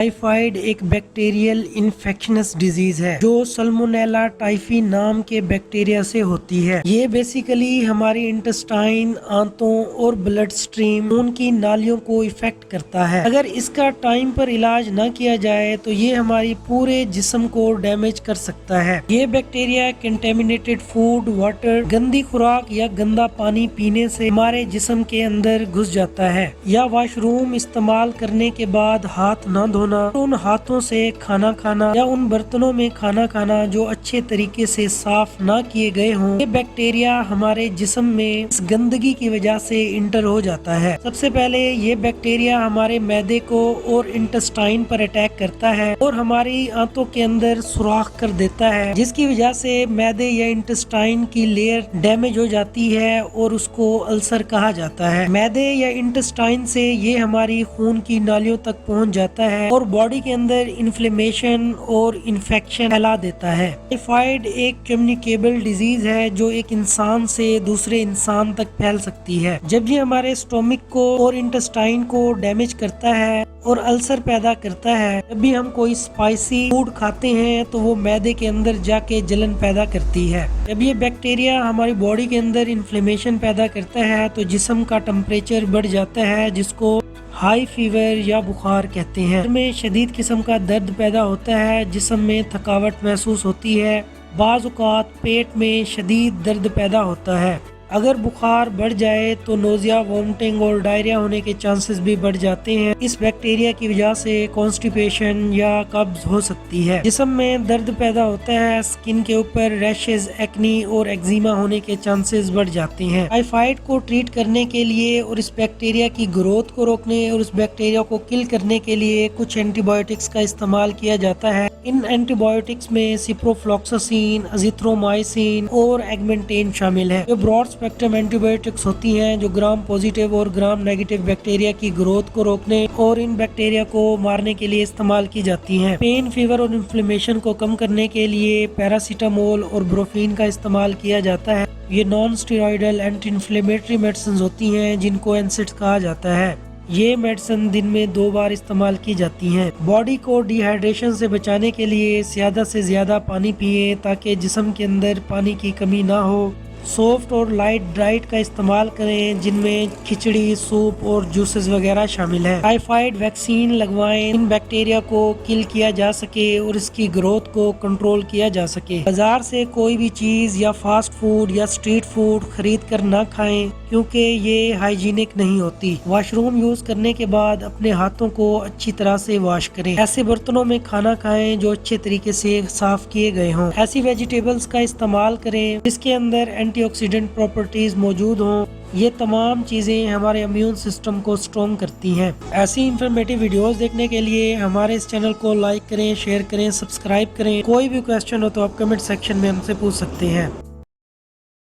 Typhoid एक bacterial infections disease है जो सल्मोनेला टाइफी नाम के बैक्टीरिया से होती है। ये बेसिकली हमारी इंटेस्टाइन, आंतों और ब्लड स्ट्रीम, खून की नालियों को इफेक्ट करता है। अगर इसका टाइम पर इलाज न किया जाए तो ये हमारी पूरे जिस्म को डैमेज कर सकता है। ये बैक्टीरिया कंटेमिनेटेड फूड, वाटर, गंदी खुराक या गंदा पानी पीने से हमारे जिस्म के अंदर घुस जाता है, या वॉशरूम इस्तेमाल करने के बाद हाथ न धोना, उन हाथों से खाना खाना या उन बर्तनों में खाना खाना जो अच्छे तरीके से साफ ना किए गए हों। ये बैक्टीरिया हमारे जिस्म में इस गंदगी की वजह से इंटर हो जाता है। सबसे पहले ये बैक्टीरिया हमारे मैदे को और इंटेस्टाइन पर अटैक करता है और हमारी आंतों के अंदर सुराख कर देता है, जिसकी वजह से मैदे या इंटेस्टाइन की लेयर डैमेज हो जाती है और उसको अल्सर कहा जाता है। मैदे या इंटेस्टाइन से ये हमारी खून की नालियों तक पहुंच जाता है और बॉडी के अंदर इन्फ्लेमेशन और इन्फेक्शन फैला देता है। टाइफाइड एक कम्युनिकेबल डिजीज है जो एक इंसान से दूसरे इंसान तक फैल सकती है। जब ये हमारे स्टोमक को और इंटेस्टाइन को डैमेज करता है और अल्सर पैदा करता है, जब भी हम कोई स्पाइसी फूड खाते हैं तो वो मैदे के अंदर जाके जलन पैदा करती है। जब ये बैक्टीरिया हमारी बॉडी के अंदर इन्फ्लेमेशन पैदा करता है तो जिस्म का टेम्परेचर बढ़ जाता है, जिसको हाई फीवर या बुखार कहते हैं। में शदीद किस्म का दर्द पैदा होता है, जिस्म में थकावट महसूस होती है, बाज़ औक़ात पेट में शदीद दर्द पैदा होता है। अगर बुखार बढ़ जाए तो नोज़िया, वोमिटिंग और डायरिया होने के चांसेस भी बढ़ जाते हैं। इस बैक्टीरिया की वजह से कॉन्स्टिपेशन या कब्ज हो सकती है। जिस्म में दर्द पैदा होता है, स्किन के ऊपर रैशेज, एक्नी और एक्जिमा होने के चांसेस बढ़ जाते हैं। टाइफाइड को ट्रीट करने के लिए और इस बैक्टीरिया की ग्रोथ को रोकने और इस बैक्टीरिया को किल करने के लिए कुछ एंटीबायोटिक्स का इस्तेमाल किया जाता है। इन एंटीबायोटिक्स में सिप्रोफ्लॉक्सासिन, अजिथ्रोमाइसिन और एगमेंटेन शामिल है, जो ब्रॉड स्पेक्ट्रम एंटीबायोटिक्स होती हैं जो ग्राम पॉजिटिव और ग्राम नेगेटिव बैक्टीरिया की ग्रोथ को रोकने और इन बैक्टीरिया को मारने के लिए इस्तेमाल की जाती हैं। पेन, फीवर और इन्फ्लेमेशन को कम करने के लिए पैरासीटामोल और ब्रोफीन का इस्तेमाल किया जाता है। ये non steroidal anti inflammatory medicine होती हैं जिनको एनसेड्स कहा जाता है। ये मेडिसिन दिन में 2 बार इस्तेमाल की जाती हैं। बॉडी को डिहाइड्रेशन से बचाने के लिए ज़्यादा से ज़्यादा पानी पिए ताकि जिस्म के अंदर पानी की कमी ना हो। सॉफ्ट और लाइट डाइट का इस्तेमाल करें जिनमें खिचड़ी, सूप और जूसेस वगैरह शामिल है। टाइफाइड वैक्सीन लगवाएं, इन बैक्टीरिया को किल किया जा सके और इसकी ग्रोथ को कंट्रोल किया जा सके। बाजार से कोई भी चीज या फास्ट फूड या स्ट्रीट फूड खरीद कर ना खाएं क्योंकि ये हाइजीनिक नहीं होती। वॉशरूम यूज करने के बाद अपने हाथों को अच्छी तरह से वॉश करें। ऐसे बर्तनों में खाना खाएं जो अच्छे तरीके से साफ किए गए हों। ऐसी वेजिटेबल्स का इस्तेमाल करें जिसके अंदर एंटीऑक्सीडेंट प्रॉपर्टीज मौजूद हों। ये तमाम चीज़ें हमारे इम्यून सिस्टम को स्ट्रॉन्ग करती हैं। ऐसी इंफॉर्मेटिव वीडियोस देखने के लिए हमारे इस चैनल को लाइक करें, शेयर करें, सब्सक्राइब करें। कोई भी क्वेश्चन हो तो आप कमेंट सेक्शन में हमसे पूछ सकते हैं।